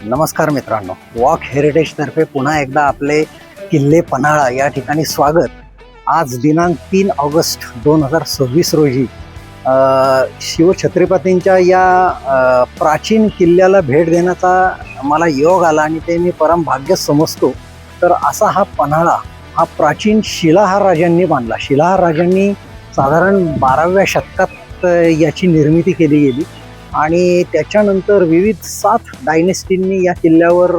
नमस्कार मित्रांनो, walk heritage तर्फे पुन्हा एकदा आपले किल्ले पन्हाळा या ठिकाणी स्वागत. आज दिनांक 3 ऑगस्ट 2026 रोजी शिवछत्रपतींच्या या प्राचीन किल्ल्याला भेट देण्याचा मला योग आला आणि ते मी परम भाग्य समजतो. तर असा हा पन्हाळा हा प्राचीन शिलाहार राजांनी बांधला. शिलाहार राजांनी साधारण 12व्या शतकात याची निर्मिती केली गेली आणि त्याच्यानंतर विविध 7 डायनेस्टींनी या किल्ल्यावर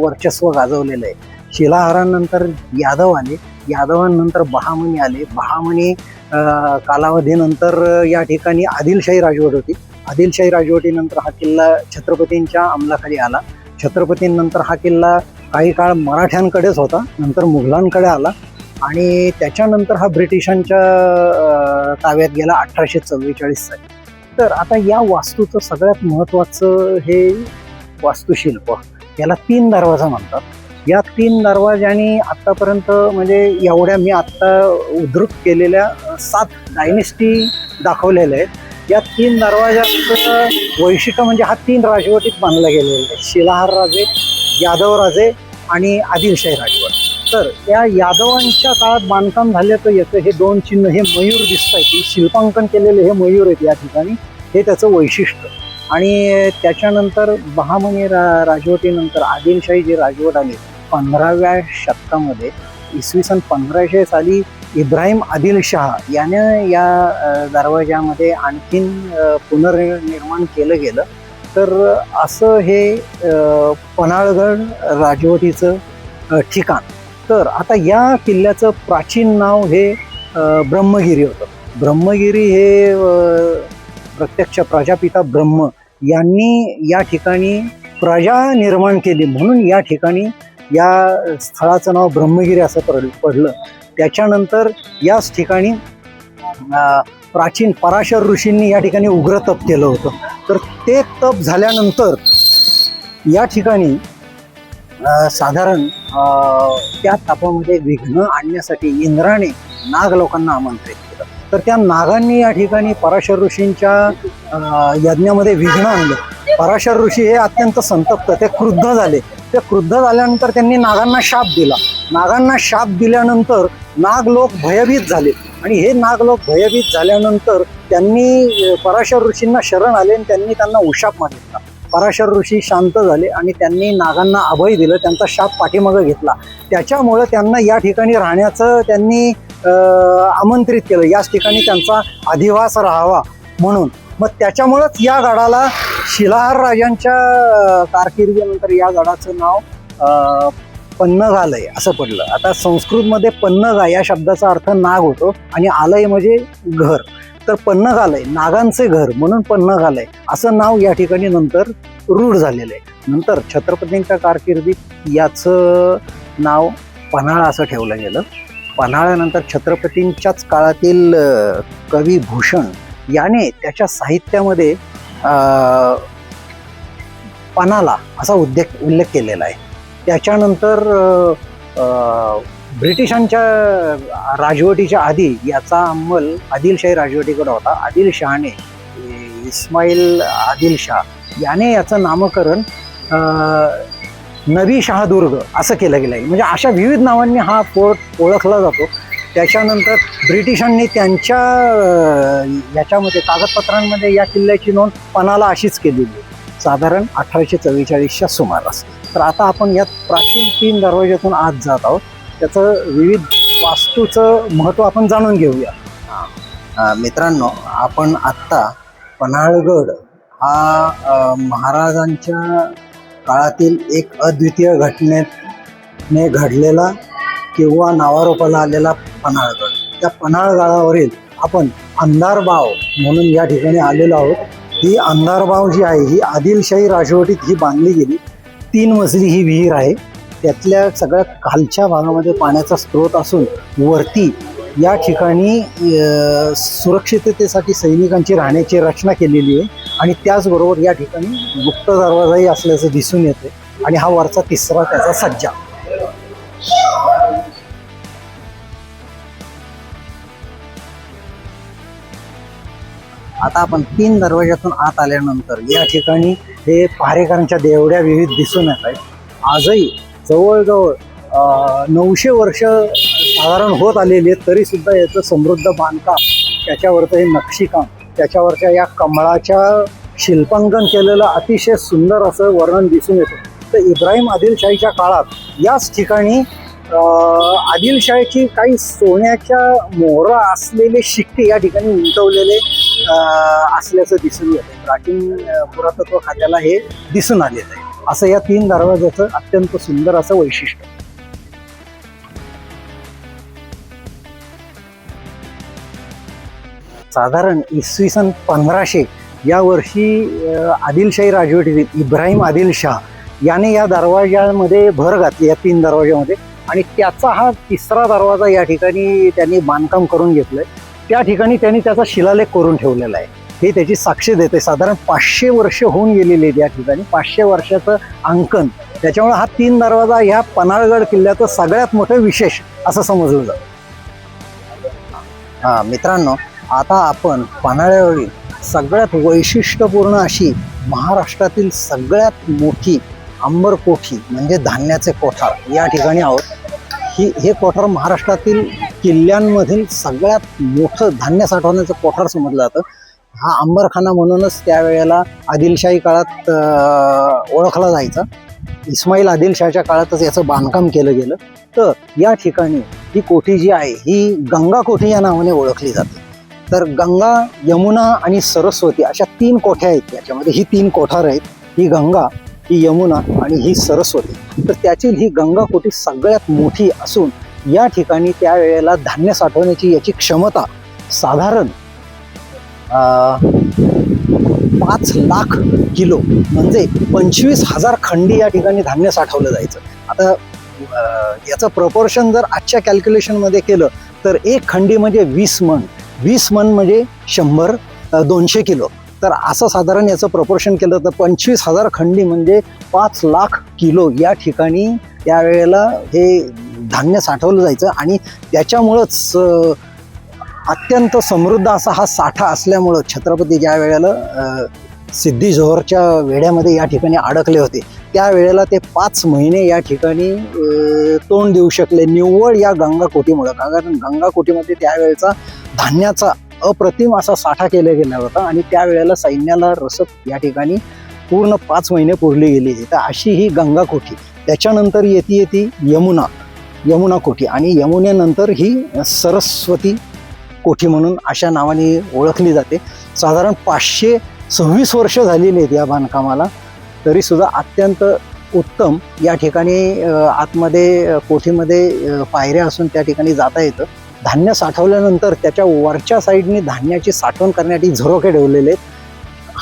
वर्चस्व गाजवलेलं आहे. शिलाहारानंतर यादव आले, यादवांनंतर बहामनी आले, बहामनी कालावधीनंतर या ठिकाणी आदिलशाही राजवट होती. आदिलशाही राजवटीनंतर हा किल्ला छत्रपतींच्या अंमलाखाली आला. छत्रपतींनंतर हा किल्ला काही काळ मराठ्यांकडेच होता, नंतर मुघलांकडे आला आणि त्याच्यानंतर हा ब्रिटिशांच्या ताब्यात गेला 1844 साली. तर आता या वास्तूचं सगळ्यात महत्त्वाचं हे वास्तुशिल्प, याला 3 दरवाजा म्हणतात. या 3 दरवाजांनी आत्तापर्यंत म्हणजे एवढ्या मी आत्ता उद्धृत केलेल्या 7 डायनेस्टी दाखवलेल्या आहेत. या 3 दरवाजाचं वैशिष्ट्य म्हणजे हा 3 राजवटीत बांधला गेलेला आहे. शिलाहार राजे, यादव राजे आणि आदिलशाही राजवट. तर या यादवांच्या काळात बांधकाम झाल्याचं याचं हे 2 चिन्ह, हे मयूर दिसत आहे की शिल्पांकन केलेले हे मयूर आहेत या ठिकाणी, हे त्याचं वैशिष्ट्य. आणि त्याच्यानंतर बहामनी राजवटीनंतर आदिलशाही जी राजवट आली 15व्या शतकामध्ये, इसवी सन 1500 साली इब्राहिम आदिलशाह याने या दरवाजामध्ये आणखीन पुनर्निर्माण केलं गेलं. तर असं हे पन्हाळगड राजवटीचं ठिकाण. तर आता या किल्ल्याचं प्राचीन नाव हे ब्रह्मगिरी होतं. ब्रह्मगिरी हे प्रत्यक्ष प्रजापिता ब्रह्म यांनी या ठिकाणी प्रजा निर्माण केली म्हणून या ठिकाणी या स्थळाचं नाव ब्रह्मगिरी असं पडलं. त्याच्यानंतर याच ठिकाणी प्राचीन पराशर ऋषींनी या ठिकाणी उग्र तप केलं होतं. तर ते तप झाल्यानंतर या ठिकाणी साधारण त्या तापामध्ये विघ्न आणण्यासाठी इंद्राने नाग लोकांना आमंत्रित केलं. तर त्या नागांनी या ठिकाणी पराशर ऋषींच्या यज्ञामध्ये विघ्न आणलं. पराशर ऋषी हे अत्यंत संतप्त, ते क्रुद्ध झाले. ते क्रुद्ध झाल्यानंतर त्यांनी नागांना शाप दिला. नागांना शाप दिल्यानंतर नाग लोक भयभीत झाले आणि हे नाग लोक भयभीत झाल्यानंतर त्यांनी पराशर ऋषींना शरण आले आणि त्यांनी त्यांना उशाप मागितला. पराशर ऋषी शांत झाले आणि त्यांनी नागांना अभय दिलं, त्यांचा शाप पाठीमागं घेतला. त्याच्यामुळं त्यांना या ठिकाणी राहण्याचं त्यांनी आमंत्रित केलं, याच ठिकाणी त्यांचा अधिवास राहावा म्हणून. मग त्याच्यामुळंच या गडाला शिलाहार राजांच्या कारकिर्दीनंतर या गडाचं नाव पन्नगालय असं पडलं. आता संस्कृतमध्ये पन्नगा या शब्दाचा अर्थ नाग होतो आणि आलय म्हणजे घर. तर पन्नगालय नागांचे घर म्हणून पन्नगालय असं नाव या ठिकाणी नंतर रूढ झालेलं आहे. नंतर छत्रपतींच्या कारकिर्दीत याचं नाव पन्हाळा असं ठेवलं गेलं. पन्हाळ्यानंतर छत्रपतींच्याच काळातील कवी भूषण याने त्याच्या साहित्यामध्ये पन्हाळा असा उल्लेख केलेला आहे. त्याच्यानंतर ब्रिटिशांच्या राजवटीच्या आधी याचा अंमल आदिलशाही राजवटीकडे होता. आदिलशहाने, इस्माईल आदिलशाह याने याचं नामकरण नवी शहादुर्ग असं केलं गेलं आहे. म्हणजे अशा विविध नावांनी हा फोर्ट ओळखला जातो. त्याच्यानंतर ब्रिटिशांनी त्यांच्या याच्यामध्ये कागदपत्रांमध्ये या किल्ल्याची नोंद पन्हाळा अशीच केलेली आहे, साधारण 1844च्या सुमारास. तर आता आपण यात प्राचीन 3 दरवाज्यातून आत जात आहोत. त्याचं विविध वास्तूचं महत्त्व आपण जाणून घेऊया. मित्रांनो, आपण आत्ता पन्हाळगड हा महाराजांच्या काळातील एक अद्वितीय घटनेने घडलेला किंवा नावारूपाला आलेला पन्हाळगड, त्या पन्हाळगडावरील आपण अंधारबाव म्हणून या ठिकाणी आलेलो आहोत. ही अंधारबाव जी आहे ही आदिलशाही राजवटीत ही बांधली गेली. 3 मजली ही विहीर आहे. त्यातल्या सगळ्यात खालच्या भागामध्ये पाण्याचा स्रोत असून वरती या ठिकाणी सुरक्षिततेसाठी सैनिकांची राहण्याची रचना केलेली आहे आणि त्याचबरोबर या ठिकाणी गुप्त दरवाजाही असल्याचं दिसून येते आणि हा वरचा 3रा त्याचा सज्जा. आता आपण 3 दरवाज्यातून आत आल्यानंतर या ठिकाणी हे पहारेकरांच्या देवड्या विविध दिसून येत आहेत. आजही जवळजवळ 900 वर्ष साधारण होत आलेली आहेत, तरी सुद्धा याचं समृद्ध बांधकाम, त्याच्यावरचं हे नक्षीकाम, त्याच्यावरच्या या कमळाच्या शिल्पांकन केलेलं अतिशय सुंदर असं वर्णन दिसून येतं. तर इब्राहिम आदिलशाहीच्या काळात याच ठिकाणी आदिलशाहीची काही सोन्याच्या मोहरा असलेले शिक्के या ठिकाणी उमटवलेले असल्याचं दिसून येतं. प्राचीन पुरातत्व खात्याला हे दिसून आलेलं आहे. असं या 3 दरवाज्याचं अत्यंत सुंदर असं वैशिष्ट्य. साधारण इसवी सन 1500 या वर्षी आदिलशाही राजवटीतील इब्राहिम आदिलशाह याने या दरवाज्यामध्ये भर घातली, या 3 दरवाज्यामध्ये. आणि त्याचा हा 3रा दरवाजा या ठिकाणी त्यांनी बांधकाम करून घेतलंय. त्या ठिकाणी त्यांनी त्याचा शिलालेख करून ठेवलेला आहे. हे त्याची साक्ष देते. साधारण 500 वर्ष होऊन गेलेली आहेत या ठिकाणी, 500 वर्षाचं अंकन. त्याच्यामुळे हा 3 दरवाजा ह्या पन्हाळगड किल्ल्याचं सगळ्यात मोठं विशेष असं समजलं जातं. मित्रांनो, आता आपण पन्हाळ्यावरील सगळ्यात वैशिष्ट्यपूर्ण अशी महाराष्ट्रातील सगळ्यात मोठी अंबरकोठी म्हणजे धान्याचे कोठार या ठिकाणी आहोत. हे कोठार महाराष्ट्रातील किल्ल्यांमधील सगळ्यात मोठं धान्य साठवण्याचं कोठार समजलं जातं. हा अंबरखाना म्हणूनच त्यावेळेला आदिलशाही काळात ओळखला जायचा. इस्माईल आदिलशाहच्या काळातच याचं बांधकाम केलं गेलं. तर या ठिकाणी ही कोठी जी आहे ही गंगा कोठी या नावाने ओळखली जाते. तर गंगा, यमुना आणि सरस्वती अशा 3 कोठ्या आहेत याच्यामध्ये. ही 3 कोठार आहेत, ही गंगा, ही यमुना आणि ही सरस्वती. तर त्यातील ही गंगा कोठी सगळ्यात मोठी असून या ठिकाणी त्यावेळेला धान्य साठवण्याची याची क्षमता साधारण 5 लाख किलो म्हणजे 25,000 खंडी या ठिकाणी धान्य साठवलं जायचं. आता याचं प्रपोर्शन जर आजच्या कॅल्क्युलेशनमध्ये केलं तर 1 खंडी म्हणजे 20 मन, 20 मन म्हणजे 100, 200 किलो. तर असं साधारण याचं प्रपोर्शन केलं तर 25,000 खंडी म्हणजे 5 लाख किलो या ठिकाणी त्यावेळेला हे धान्य साठवलं जायचं. आणि त्याच्यामुळंच अत्यंत समृद्ध असा हा साठा असल्यामुळं छत्रपती ज्या वेळेला सिद्धी जोहरच्या वेढ्यामध्ये या ठिकाणी अडकले होते त्यावेळेला ते 5 महिने या ठिकाणी तोंड देऊ शकले निव्वळ या गंगा कोठीमुळं. कारण गंगा कोठीमध्ये त्यावेळेचा धान्याचा अप्रतिम असा साठा केला गेला होता आणि त्यावेळेला सैन्याला रसद या ठिकाणी पूर्ण 5 महिने पुरली गेली. तर अशी ही गंगा कोठी. त्याच्यानंतर येते यमुना कोठी आणि यमुनेनंतर ही सरस्वती कोठी म्हणून अशा नावाने ओळखली जाते. साधारण 526 वर्ष झालेली आहेत या बांधकामाला, तरीसुद्धा अत्यंत उत्तम. या ठिकाणी आतमध्ये कोठीमध्ये पायऱ्या असून त्या ठिकाणी जाता येतं. धान्य साठवल्यानंतर त्याच्या वरच्या साईडने धान्याची साठवण करण्यासाठी झरोके ठेवलेले आहेत,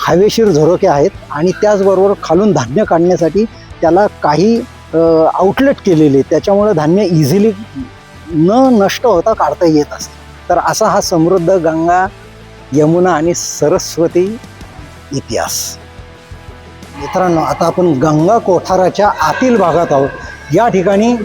हवेशीर झरोके आहेत. आणि त्याचबरोबर खालून धान्य काढण्यासाठी त्याला काही आउटलेट केलेले, त्याच्यामुळे धान्य इझिली न नष्ट होता काढता येत असते. तर असा हा समृद्ध गंगा, यमुना आणि सरस्वती इतिहास. मित्रांनो, आता आपण गंगा कोठाराच्या आतील भागात आहोत. या ठिकाणी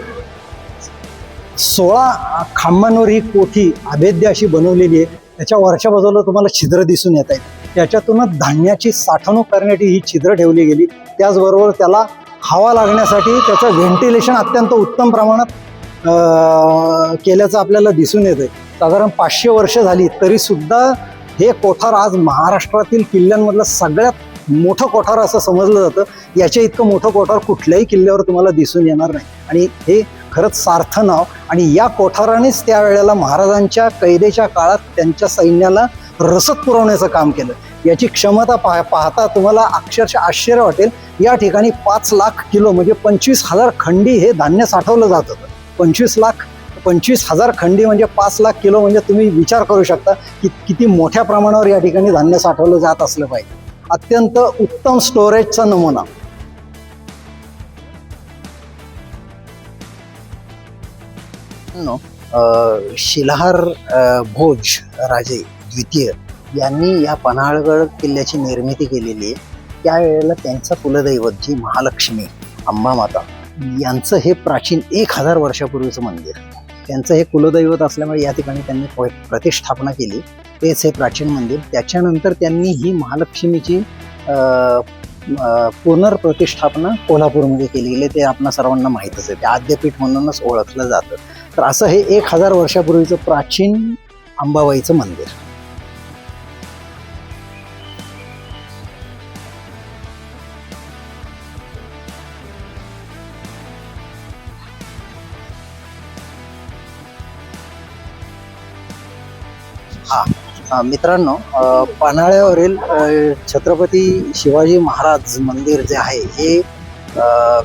16 खांबांवर ही कोठी अभेद्य अशी बनवलेली आहे. त्याच्या वरच्या बाजूला तुम्हाला छिद्र दिसून येत आहेत. त्याच्यातूनच धान्याची साठवणूक करण्यासाठी ही छिद्र ठेवली गेली. त्याचबरोबर त्याला हवा लागण्यासाठी त्याचं व्हेंटिलेशन अत्यंत उत्तम प्रमाणात केल्याचं आपल्याला दिसून येतं. साधारण 500 वर्ष झाली तरीसुद्धा हे कोठार आज महाराष्ट्रातील किल्ल्यांमधलं सगळ्यात मोठं कोठार असं समजलं जातं. याच्या इतकं मोठं कोठार कुठल्याही किल्ल्यावर तुम्हाला दिसून येणार नाही. आणि हे खरंच सार्थ नाव. आणि या कोठारानेच त्यावेळेला महाराजांच्या कैदेच्या काळात त्यांच्या सैन्याला रसद पुरवण्याचं काम केलं. याची क्षमता पाहता तुम्हाला अक्षरशः आश्चर्य वाटेल. या ठिकाणी 5 लाख किलो म्हणजे 25,000 खंडी हे धान्य साठवलं जात होतं. 25,000 खंडी म्हणजे 5 लाख किलो म्हणजे तुम्ही विचार करू शकता की किती मोठ्या प्रमाणावर या ठिकाणी धान्य साठवलं जात असलं पाहिजे. अत्यंत उत्तम स्टोरेजचा नमुना. शिलाहार भोज राजे द्वितीय यांनी या पन्हाळगड किल्ल्याची निर्मिती केलेली आहे. त्यावेळेला त्यांचा कुलदैवत जी महालक्ष्मी अंबामाता यांचं हे प्राचीन 1000 वर्षापूर्वीचं मंदिर, त्यांचं हे कुलदैवत असल्यामुळे या ठिकाणी त्यांनी प्रतिष्ठापना केली. तेच हे प्राचीन मंदिर. त्याच्यानंतर त्यांनी ही महालक्ष्मीची पुनर्प्रतिष्ठापना कोल्हापूरमध्ये केलेली, ते आपणा सर्वांना माहीतच आहे. ते आद्यपीठ म्हणूनच ओळखलं जातं. तर असं हे 1000 वर्षापूर्वीचं प्राचीन अंबाबाईचं मंदिर. मित्रांनो, पन्हाळ्यावरील छत्रपती शिवाजी महाराज मंदिर जे आहे हे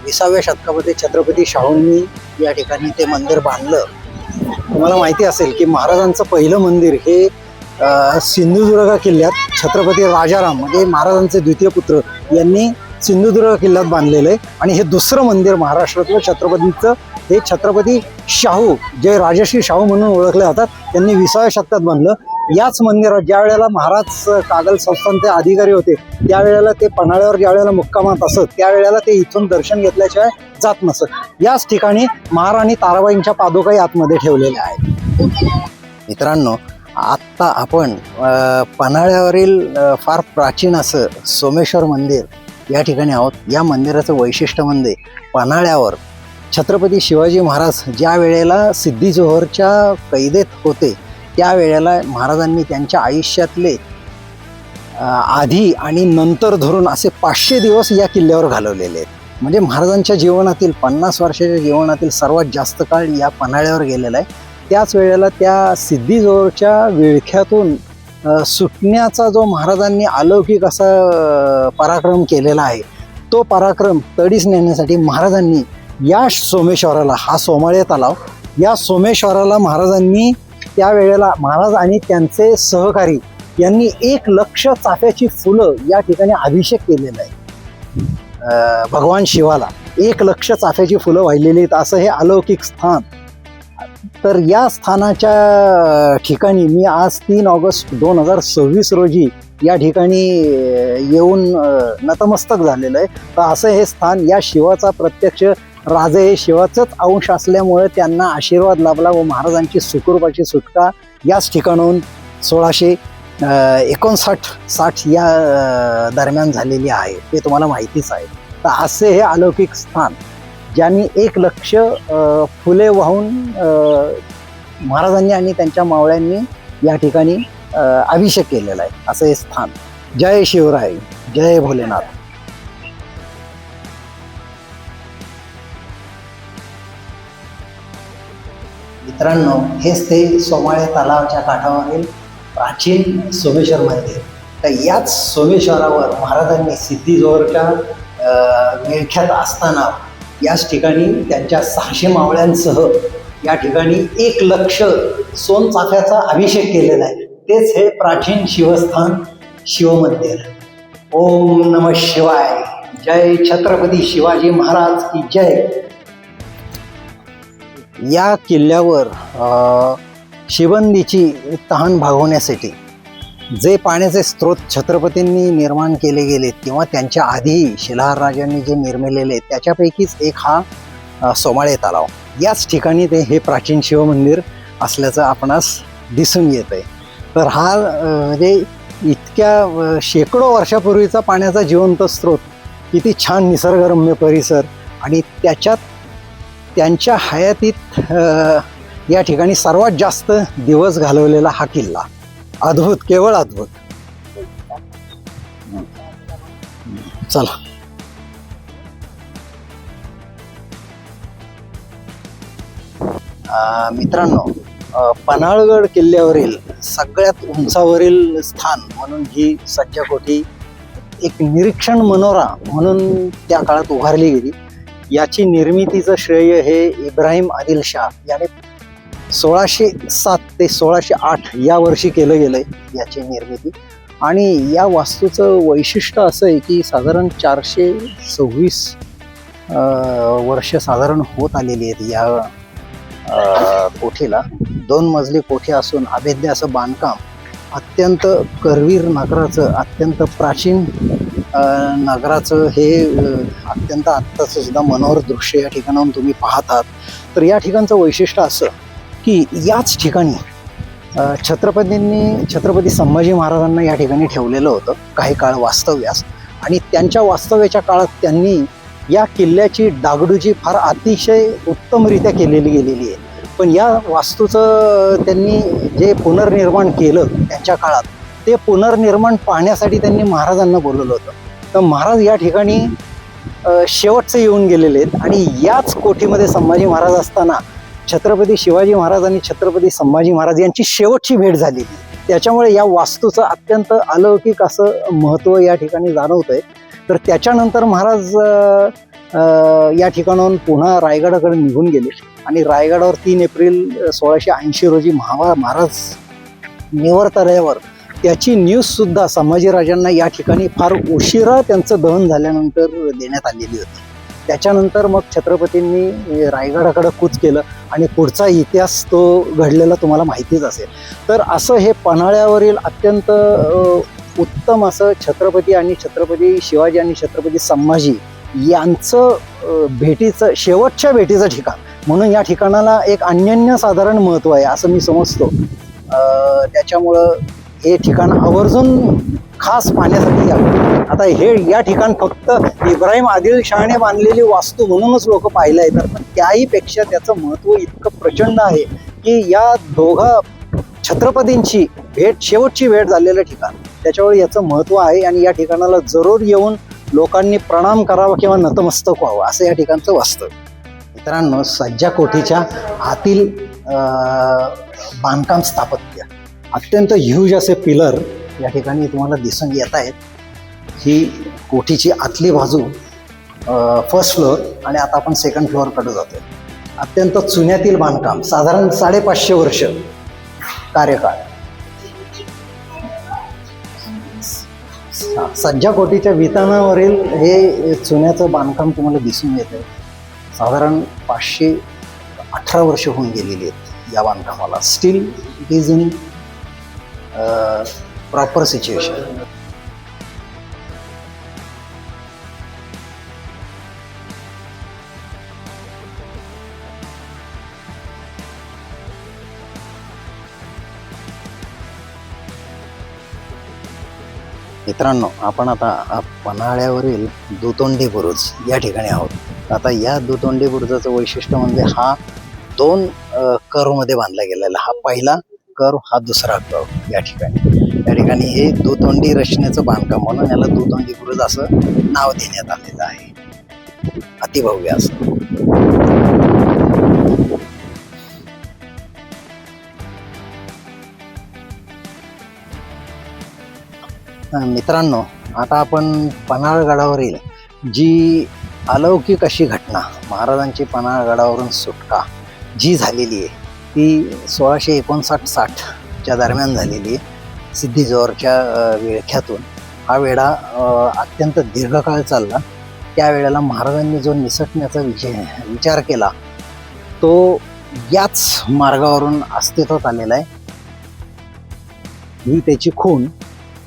20व्या शतकामध्ये छत्रपती शाहूंनी या ठिकाणी ते मंदिर बांधलं. तुम्हाला माहिती असेल की महाराजांचं पहिलं मंदिर हे सिंधुदुर्ग किल्ल्यात छत्रपती राजाराम म्हणजे महाराजांचे द्वितीय पुत्र यांनी सिंधुदुर्ग किल्ल्यात बांधलेलं आहे. आणि हे दुसरं मंदिर महाराष्ट्रातलं छत्रपतींचं हे छत्रपती शाहू जे राजश्री शाहू म्हणून ओळखले जातात त्यांनी 20व्या शतकात बांधलं. याच मंदिरात ज्या वेळेला महाराज कागल संस्थानचे अधिकारी होते त्यावेळेला ते पन्हाळ्यावर ज्या वेळेला मुक्कामात असत त्यावेळेला ते इथून दर्शन घेतल्याशिवाय जात नसत. याच ठिकाणी महाराणी ताराबाईंच्या पादुकाही आतमध्ये ठेवलेल्या आहेत. मित्रांनो, आत्ता आपण पन्हाळ्यावरील फार प्राचीन असं सोमेश्वर मंदिर या ठिकाणी आहोत. या मंदिराचं वैशिष्ट्य म्हणजे पन्हाळ्यावर छत्रपती शिवाजी महाराज ज्या वेळेला सिद्धी जोहरच्या कैदेत होते त्यावेळेला महाराजांनी त्यांच्या आयुष्यातले आधी आणि नंतर धरून असे 500 दिवस या किल्ल्यावर घालवलेले आहेत. म्हणजे महाराजांच्या जीवनातील 50 वर्षाच्या जीवनातील सर्वात जास्त काळ या पन्हाळ्यावर गेलेला आहे. त्याच वेळेला त्या सिद्धी जोहरच्या विळख्यातून सुटण्याचा जो महाराजांनी अलौकिक असा पराक्रम केलेला आहे तो पराक्रम तडीस नेण्यासाठी महाराजांनी या सोमेश्वराला, हा सोमाळे तलाव, या सोमेश्वराला महाराजांनी त्यावेळेला महाराज आणि त्यांचे सहकारी यांनी 1,00,000 चाफ्याची फुलं या ठिकाणी अभिषेक केलेला आहे. भगवान शिवाला 1,00,000 चाफ्याची फुलं वाहिलेली आहेत असं हे अलौकिक स्थान. तर या स्थानाच्या ठिकाणी मी आज 3 ऑगस्ट 2026 रोजी या ठिकाणी येऊन नतमस्तक झालेलं आहे. तर असं हे स्थान, या शिवाचा प्रत्यक्ष राजे हे शिवाचंच अंश असल्यामुळे त्यांना आशीर्वाद लाभला व महाराजांची सुखरूपाची सुटका याच ठिकाणाहून 1659-60 या दरम्यान झालेली आहे. ते तुम्हाला माहितीच आहे. तर असे हे अलौकिक स्थान ज्यांनी 1,00,000 फुले वाहून महाराजांनी आणि त्यांच्या मावळ्यांनी या ठिकाणी अभिषेक केलेला आहे असं हे स्थान. जय शिवराय, जय भोलेनाथ. मित्रांनो, हेच ते सोमाळे तलावाच्या काठावरील प्राचीन सोमेश्वर मंदिर. तर याच सोमेश्वरावर महाराजांनी सिद्धी जोहरच्या विळख्यात असताना याच ठिकाणी त्यांच्या 600 मावळ्यांसह या ठिकाणी 1,00,000 सोनचाफ्याचा अभिषेक केलेला आहे. तेच हे प्राचीन शिवस्थान शिवमंदिर. ओम नमः शिवाय. जय छत्रपती शिवाजी महाराज की जय. या किल्ल्यावर शिबंदीची तहान भागवण्यासाठी जे पाण्याचे स्रोत छत्रपतींनी निर्माण केले गेलेत किंवा त्यांच्या आधी शिलाहार राजांनी जे निर्मिलेले त्याच्यापैकीच एक हा सोमाळे तलाव. याच ठिकाणी ते हे प्राचीन शिवमंदिर असल्याचं आपणास दिसून येत आहे. तर हा म्हणजे इतक्या शेकडो वर्षापूर्वीचा पाण्याचा जिवंत स्रोत, किती छान निसर्गरम्य परिसर आणि त्याच्यात त्यांच्या हयातीत या ठिकाणी सर्वात जास्त दिवस घालवलेला हा किल्ला. अद्भुत, केवळ अद्भुत. चला. मित्रांनो, पन्हाळगड किल्ल्यावरील सगळ्यात उंचावरील स्थान म्हणून ही सज्जाकोठी एक निरीक्षण मनोरा म्हणून त्या काळात उभारली गेली. याची निर्मितीचं श्रेय हे इब्राहिम आदिल शाह याने 1607 ते 1608 या वर्षी केलं गेलंय याची निर्मिती. आणि या वास्तूचं वैशिष्ट्य असं आहे की साधारण 426 वर्ष साधारण होत आलेली आहेत या कोठीला. 2 मजली कोठी असून अभेद्य असं बांधकाम, अत्यंत करवीर नगराचं, अत्यंत प्राचीन नगराचं हे अत्यंत आत्ताचं सुद्धा मनोहर दृश्य या ठिकाणाहून तुम्ही पाहतात. तर या ठिकाणचं वैशिष्ट्य असं की याच ठिकाणी छत्रपती संभाजी महाराजांना या ठिकाणी ठेवलेलं होतं काही काळ वास्तव्यास, आणि त्यांच्या वास्तव्याच्या काळात त्यांनी या किल्ल्याची डागडुजी फार अतिशय उत्तमरित्या केलेली गेलेली आहे. पण या वास्तूचं त्यांनी जे पुनर्निर्माण केलं त्यांच्या काळात, ते पुनर्निर्माण पाहण्यासाठी त्यांनी महाराजांना बोलवलं होतं. तर महाराज या ठिकाणी शेवटचे येऊन गेलेले आहेत, आणि याच कोठीमध्ये संभाजी महाराज असताना छत्रपती शिवाजी महाराज आणि छत्रपती संभाजी महाराज यांची शेवटची भेट झाली. त्याच्यामुळे या वास्तूचं अत्यंत अलौकिक असं महत्त्व या ठिकाणी जाणवतंय. तर त्याच्यानंतर महाराज या ठिकाणाहून पुन्हा रायगडाकडे निघून गेले, आणि रायगडावर 3 एप्रिल 1680 रोजी महाराज निवर्तल्यावर त्याची न्यूजसुद्धा संभाजीराजांना या ठिकाणी फार उशिरा त्यांचं दहन झाल्यानंतर देण्यात आलेली होती. त्याच्यानंतर मग छत्रपतींनी रायगडाकडे कूच केलं, आणि पुढचा इतिहास तो घडलेला तुम्हाला माहितीच असेल. तर असं हे पन्हाळ्यावरील अत्यंत उत्तम असं छत्रपती आणि छत्रपती शिवाजी आणि छत्रपती संभाजी यांचं भेटीचं शेवटच्या भेटीचं ठिकाण म्हणून या ठिकाणाला एक अनन्यसाधारण महत्त्व आहे असं मी समजतो. त्याच्यामुळं हे ठिकाण आवर्जून खास पाहण्यासाठी यावं. आता हे या ठिकाण फक्त इब्राहिम आदिल शहाने बांधलेली वास्तू म्हणूनच लोक पाहायला येतात, पण त्याहीपेक्षा त्याचं महत्त्व इतकं प्रचंड आहे की या दोघा छत्रपतींची शेवटची भेट झालेलं ठिकाण, त्याच्यामुळे याचं महत्त्व आहे. आणि या ठिकाणाला जरूर येऊन लोकांनी प्रणाम करावा किंवा नतमस्तक व्हावं असं या ठिकाणचं वास्तव. मित्रांनो, सज्जा कोठीच्या आतील बांधकाम स्थापत्य अत्यंत ह्यूज असे पिलर या ठिकाणी तुम्हाला दिसून येत आहेत. ही कोठीची आतली बाजू फर्स्ट फ्लोअर, आणि आता आपण सेकंड फ्लोअरकडे जातोय. अत्यंत चुन्यातील बांधकाम, साधारण 550 वर्ष कार्यकाळ. सज्जा कोठीच्या वितानावरील हे चुन्याचं बांधकाम तुम्हाला दिसून येतं. साधारण 518 वर्ष होऊन गेलेली आहेत या बांधकामाला. Still it is in proper situation. मित्रांनो, आपण आता पन्हाळ्यावरील दुतोंडी बुरुज या ठिकाणी आहोत. आता या दुतोंडी बुरुजाचं वैशिष्ट्य म्हणजे हा 2 कर्वमध्ये बांधला गेलेला. हा पहिला कर्व, हा दुसरा कर्व. या ठिकाणी हे दुतोंडी रचनेचं बांधकाम म्हणून याला दुतोंडी बुरुज असं नाव देण्यात आलेलं आहे. अतिभव्य असं. मित्रांनो, आता आपण पन्हाळगडावरील जी अलौकिक अशी घटना, महाराजांची पन्हाळगडावरून सुटका जी झालेली आहे ती 1659-60च्या दरम्यान झालेली आहे. सिद्धी-जोहरच्या विळख्यातून हा वेढा अत्यंत दीर्घकाळ चालला. त्यावेळेला महाराजांनी जो निसटण्याचा विचार केला तो याच मार्गावरून अस्तित्वात आलेला आहे. ही त्याची खूण.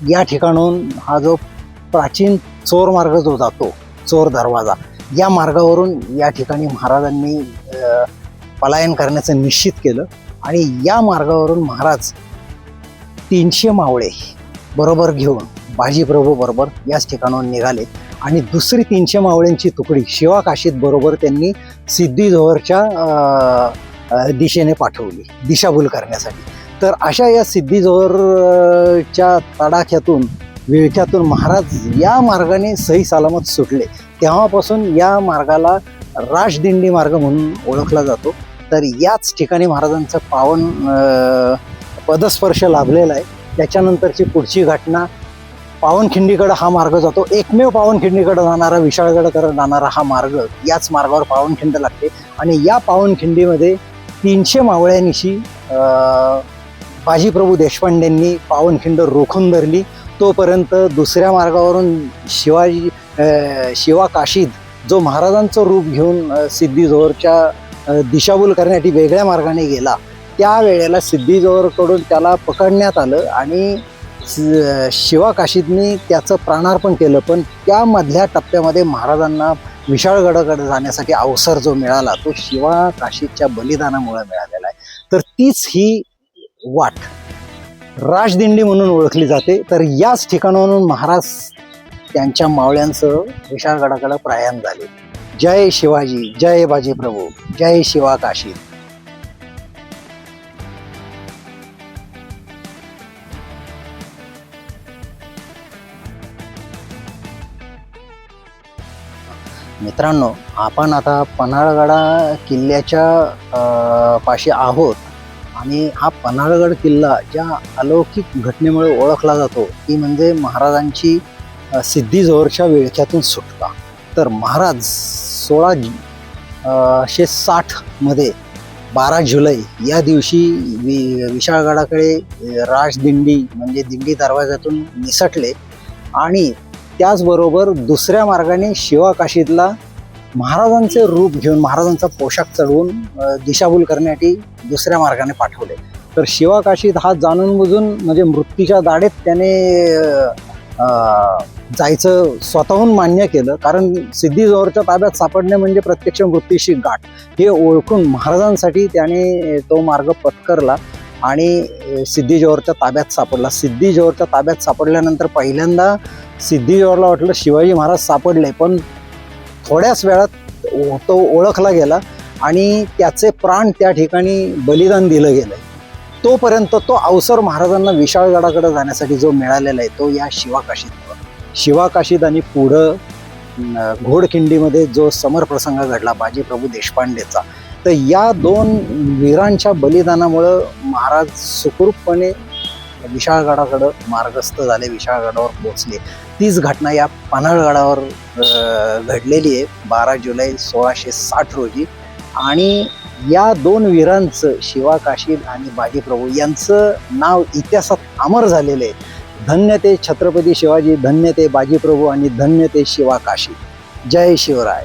या ठिकाणाहून हा जो प्राचीन चोर मार्ग जो जातो, चोर दरवाजा, या मार्गावरून या ठिकाणी महाराजांनी पलायन करण्याचं निश्चित केलं, आणि या मार्गावरून महाराज 300 मावळे बरोबर घेऊन बाजीप्रभू बरोबर याच ठिकाणाहून निघाले, आणि दुसरी 300 मावळ्यांची तुकडी शिवाकाशीत बरोबर त्यांनी सिद्धी-जोहरच्या दिशेने पाठवली दिशाभूल करण्यासाठी. तर अशा या सिद्धी-जोहरच्या तडाख्यातून, विळख्यातून महाराज या मार्गाने सही सलामत सुटले. तेव्हापासून या मार्गाला राजदिंडी मार्ग म्हणून ओळखला जातो. तर याच ठिकाणी महाराजांचा पावन पदस्पर्श लाभलेला आहे. त्याच्यानंतरची पुढची घटना, पावनखिंडीकडे हा मार्ग जातो. एकमेव पावनखिंडीकडे जाणारा, विशाळगडकडे जाणारा हा मार्ग, याच मार्गावर पावनखिंड लागते, आणि या पावनखिंडीमध्ये 300 मावळ्यांनिशी बाजीप्रभू देशपांडेंनी पावनखिंड रोखून धरली. तोपर्यंत दुसऱ्या मार्गावरून शिवाकाशीत जो महाराजांचं रूप घेऊन सिद्धी-जोहरच्या दिशाभूल करण्यासाठी वेगळ्या मार्गाने गेला, त्यावेळेला सिद्धी-जोहरकडून त्याला पकडण्यात आलं, आणि शिवाकाशीतनी त्याचं प्राणार्पण केलं. पण त्यामधल्या टप्प्यामध्ये महाराजांना विशाळगडाकडे जाण्यासाठी अवसर जो मिळाला तो शिवाकाशीतच्या बलिदानामुळे मिळालेला आहे. तर तीच ही वाट राजदिंडी म्हणून ओळखली जाते. तर याच ठिकाणावरून महाराज त्यांच्या मावळ्यांसह विशाळगडाकडे प्रयाण झाले. जय शिवाजी, जय बाजीप्रभू, जय शिवा काशी. मित्रांनो, आपण आता पन्हाळगडा किल्ल्याच्या पाशी आहोत आणि हा पन्हाळगड किल्ला ज्या अलौकिक घटनेमुळे ओळखला जातो ती म्हणजे महाराजांची सिद्धी जोहरच्या विळख्यातून सुटका. तर महाराज 1660 मध्ये 12 जुलै या दिवशी विशाळगडाकडे राजदिंडी म्हणजे दिंडी दरवाजातून निसटले आणि त्याचबरोबर दुसऱ्या मार्गाने शिवाकाशीतला महाराजांचे रूप घेऊन महाराजांचा पोशाख चढवून दिशाभूल करण्यासाठी दुसऱ्या मार्गाने पाठवले. तर शिवाकाशीत हा जाणून बुजून म्हणजे मृत्यूच्या दाढेत त्याने जायचं स्वतःहून मान्य केलं. कारण सिद्धी जोहरच्या ताब्यात सापडणे म्हणजे प्रत्यक्ष मृत्यूशी गाठ हे ओळखून महाराजांसाठी त्याने तो मार्ग पत्करला आणि सिद्धी जोहरच्या ताब्यात सापडला. सिद्धी जोहरच्या ताब्यात सापडल्यानंतर पहिल्यांदा सिद्धी जोहरला वाटलं शिवाजी महाराज सापडले, पण थोड्याच वेळात तो ओळखला गेला आणि त्याचे प्राण त्या ठिकाणी बलिदान दिलं गेलं. तोपर्यंत तो अवसर महाराजांना विशाळगडाकडे जाण्यासाठी जो मिळालेला आहे तो या शिवाकाशीत आणि पुढं घोडखिंडीमध्ये जो समरप्रसंग घडला बाजीप्रभू देशपांडेचा, तर या 2 वीरांच्या बलिदानामुळं महाराज सुखरूपपणे विशाळगडाकडं मार्गस्थ झाले, विशाळगडावर पोहोचले. तीच घटना या पन्हाळगडावर घडलेली आहे 12 जुलै 1660 रोजी. आणि या 2 वीरांचं शिवाकाशीत आणि बाजीप्रभू यांचं नाव इतिहासात अमर झालेलं आहे. धन्य ते छत्रपती शिवाजी, धन्य ते बाजीप्रभू आणि धन्य ते शिवाकाशी. जय शिवराय.